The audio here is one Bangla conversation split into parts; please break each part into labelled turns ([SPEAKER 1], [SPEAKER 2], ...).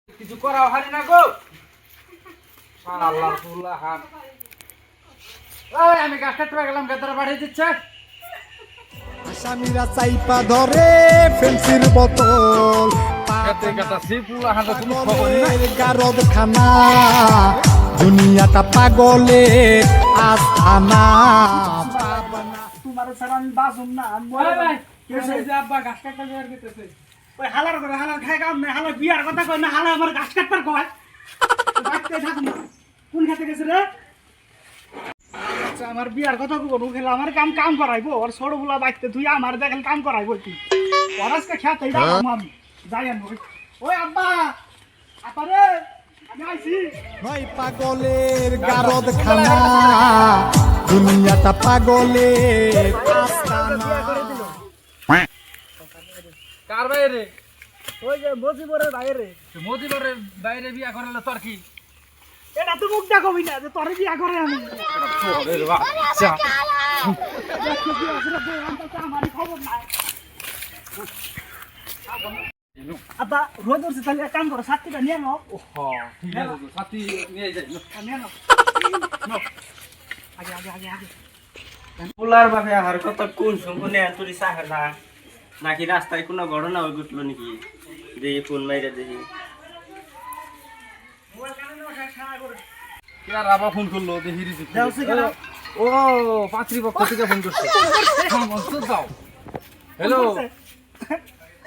[SPEAKER 1] কিছু করাও হারি না গো। আল্লাহ ফুল্লাহ হাত। আমি গাছ কাটতে গেলাম, গাছটা বাড়িয়ে দিচ্ছে।
[SPEAKER 2] আসামিরা চাইপা ধরে ফেন্সির বোতল গারদ খানা দুনিয়াটা পাগলের আস্থানা।
[SPEAKER 3] তোমার ছাড়া আমি বাঁচুম না।
[SPEAKER 1] গাছ কাটতে গেছে।
[SPEAKER 3] ওই হালার করে হালার খাই কাম না, হালার বিয়ার কথা কয় না, হালা আমার গাছ কাটবার কয়। বাড়িতে থাকুন না। কোন খেতে গেছে রে? আচ্ছা, আমার বিয়ার কথা কব খেলে আমার কাম করাইবো। ওর ছোট গুলা বাইতে তুই আমার দেখেন কাম করাইবো তুই। ওর আজকে খেতে আমি যাই আনবো। ওই আব্বা, আপা রে, আমি আইছি।
[SPEAKER 2] নয় পাগলের গারদ খানা দুনিয়াটা পাগলের আস্থানা।
[SPEAKER 1] কার বাইরে?
[SPEAKER 3] ওই যে মজিবরের বাইরে।
[SPEAKER 1] মোদিবারের বাইরে বিয়া করালে তোর কি?
[SPEAKER 3] এটা তো মুখ দেখবি না যে তোর বিয়া করে আমি। আমারই খবর নাই। আব্বা রোদ উঠছে, তাহলে এক কাম করো, ছাত্রীটা নিয়ে নাও।
[SPEAKER 1] ঠিক আছে তো, সাথী নিয়ে যাই।
[SPEAKER 3] নিয়ে নাও। আগে আগে আগে আগে।
[SPEAKER 4] পোলার বাপে আর কত কোন সম্পূর্ণ এতরি চাহে না নাকি রাস্তায় কোনো ঘটনা হয়ে ঘটলো নাকি? দেখি ফোন মাইরে দেখি।
[SPEAKER 1] আবার ফোন করলো, দেখি রিসিভ।
[SPEAKER 3] দেওছে কেন?
[SPEAKER 1] ও পাত্রীপক্ষ থেকে ফোন করছে। দাও। হ্যালো,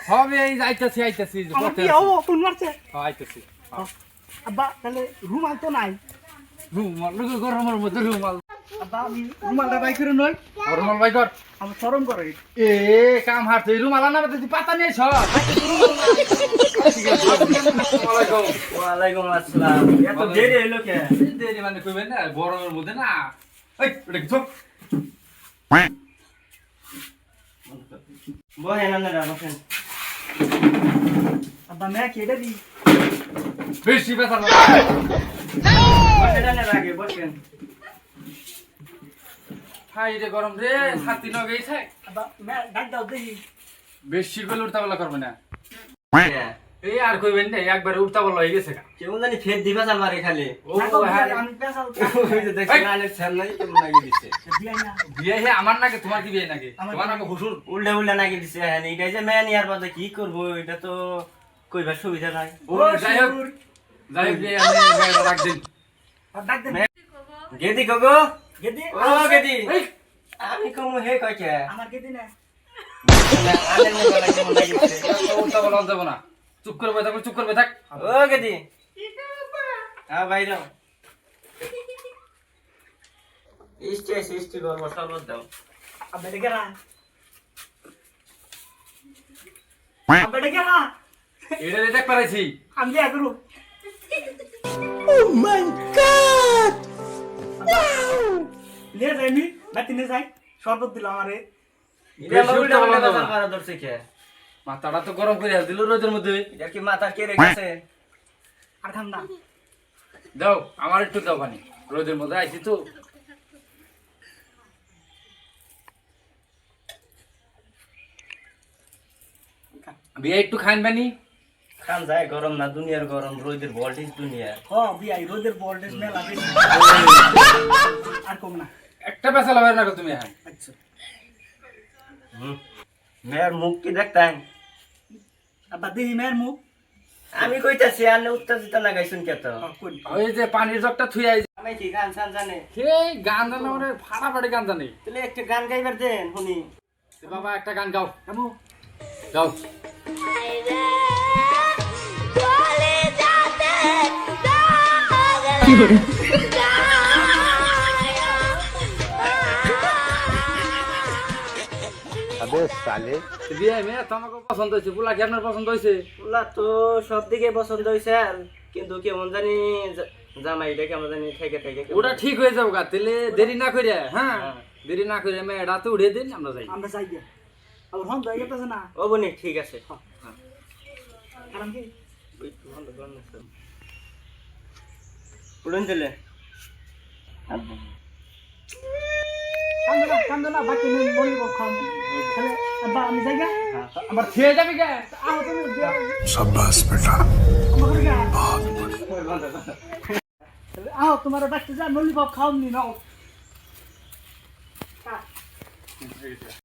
[SPEAKER 1] হবে এই আইতাছি আইতাছি।
[SPEAKER 3] আমার কি হবো? ফোন মারছে।
[SPEAKER 1] আইতাছি।
[SPEAKER 3] আব্বা তাহলে রুমাল তো নাই।
[SPEAKER 1] রুমাল গরমের মধ্যে রুমাল।
[SPEAKER 3] আব্বা আমি রুমালটা বাই করে নই।
[SPEAKER 1] রুমাল বাই কর।
[SPEAKER 3] আমার শরম করে।
[SPEAKER 1] এ কাম হারতে রুমাল আনা তুই পাতা নিয়ে ছ।
[SPEAKER 4] ওয়ালাইকুম আসসালাম। এত দেরি হইলো কে?
[SPEAKER 1] দেরি মানে কইবেন না, গরমের মধ্যে না। এই ওটা কি চোখ?
[SPEAKER 4] বহেন আপনারা বসেন।
[SPEAKER 3] আব্বা মেয়ে কেটে দি।
[SPEAKER 1] বেশি বেতন
[SPEAKER 4] বসেন আপনারা আগে বসেন।
[SPEAKER 1] হাই রে গরম রে, ছাতি ন গেছে।
[SPEAKER 3] আব্বা মেয়ে ডাক দাও দেখি।
[SPEAKER 1] বেশি করে উঠতা বলা করবে না। এই আর কইবেন না, একবারে উঠতা বলা হয়ে গেছে।
[SPEAKER 4] কেউ জানি ফের দিবা চালবারে খালি।
[SPEAKER 1] ও
[SPEAKER 3] না তো
[SPEAKER 1] হ্যাঁ,
[SPEAKER 3] আমি পেশাল
[SPEAKER 4] ওই যে দেখছেন আনের ছেল নাই কেমন নাকি দিছে।
[SPEAKER 3] দিয়াই না।
[SPEAKER 1] বিয়ে হে আমার নাকি তোমার কি বিয়ে নাকি?
[SPEAKER 3] আমার
[SPEAKER 1] তোমার নাকি হুসুর।
[SPEAKER 4] উল্টে উল্টে নাকি দিছে। হ্যাঁ এটা যে মেয়ে নিয়ার পথে কি করবো এটা তো কইবার সুবিধা নাই।
[SPEAKER 1] ও যাই হোক বিয়ে আমি গায়ে রাখ দিন।
[SPEAKER 3] আর ডাক দে।
[SPEAKER 4] গেদি গগো,
[SPEAKER 3] গেদি
[SPEAKER 4] ও গেদি।
[SPEAKER 1] এই
[SPEAKER 4] আমি কমু হে কয় কে?
[SPEAKER 3] আমার গেদি না।
[SPEAKER 4] আনের মতো লাগে মন লাগে দিছে।
[SPEAKER 1] উঠতা বলা যাব না। চুপ করে বসে থাক, চুপ করে বসে থাক।
[SPEAKER 4] ও গেদি। বাইরে। ইষ্টি গল্প সর্বত দাও।
[SPEAKER 3] আব্বা ডেকে রা। আব্বা ডেকে রা।
[SPEAKER 1] এটা দেখ পারাইছি।
[SPEAKER 3] আমি বিয়া করু।
[SPEAKER 2] Oh my god!
[SPEAKER 3] লে যাই নি, বাতি নে যাই। শরবত দিল আমারে।
[SPEAKER 4] এটা উল্টা উল্টা কথা মারা ধরছে কে?
[SPEAKER 1] মাথাটা তো গরম করে দিল রোদের মধ্যে।
[SPEAKER 4] এটা কি মাথা কে রেখেছে?
[SPEAKER 3] আর ঠান্ডা।
[SPEAKER 1] দাও আমার একটু দাও পানি, রোদের মধ্যে আইছি তো। বিয়ে একটু খাইন পানি।
[SPEAKER 4] খান যায় গরম না দুনিয়ার গরম রোদের ভোল্টেজ দুনিয়ার।
[SPEAKER 3] হ বিয়াই রোদের ভোল্টেজ মেলা বেশি। আর কম না।
[SPEAKER 1] একটা পেশা লাগাই না তুমি এখন।
[SPEAKER 3] আচ্ছা।
[SPEAKER 4] মেয়ের মুখ কি দেখতেন?
[SPEAKER 3] আব্বা দেখি মেয়ের মুখ।
[SPEAKER 4] আমি কইতাছি আনে উত্তেজিত লাগাইছুন কে তো?
[SPEAKER 3] কোন?
[SPEAKER 1] ওই যে পানির জগটা থুই আইছি।
[SPEAKER 4] আমি কি গান সান জানে?
[SPEAKER 1] সেই গান জানে মানে ফাটাফাটি গান জানি।
[SPEAKER 4] তাহলে একটা গান গাইবার দেন শুনি।
[SPEAKER 1] বাবা একটা গান গাও।
[SPEAKER 3] আমু
[SPEAKER 1] গাও। বিয়ে মেয়ে তোমাকে পছন্দ হয়েছে, বুলা কি আপনার পছন্দ হয়েছে?
[SPEAKER 4] ওলা তো সব দিকে পছন্দ হইছে কিন্তু কেমন জানি জামাইটা কেমন জানি থেকে থেকে
[SPEAKER 1] ওটা ঠিক হয়ে যাবো গা, তাহলে দেরি না করে। হ্যাঁ দেরি না করে মেয়েটা তো উড়ে দিন, আমরা যাই।
[SPEAKER 3] আমরা যাই গিয়া। আবার হন তো গেতেছে না।
[SPEAKER 4] ও বনি ঠিক আছে।
[SPEAKER 3] কারণ কি?
[SPEAKER 4] উড়ন চলে
[SPEAKER 3] কান্দো না বাকি নেই বলবো খাম। তাহলে আব্বা আমি যাই গা।
[SPEAKER 1] আমার খেয়ে যাবি কে?
[SPEAKER 3] আহ তুমি
[SPEAKER 2] शाबाश बेटा
[SPEAKER 3] আমার গা। আও তোমার বাচ্চা যা ললিপপ খাওনি নাও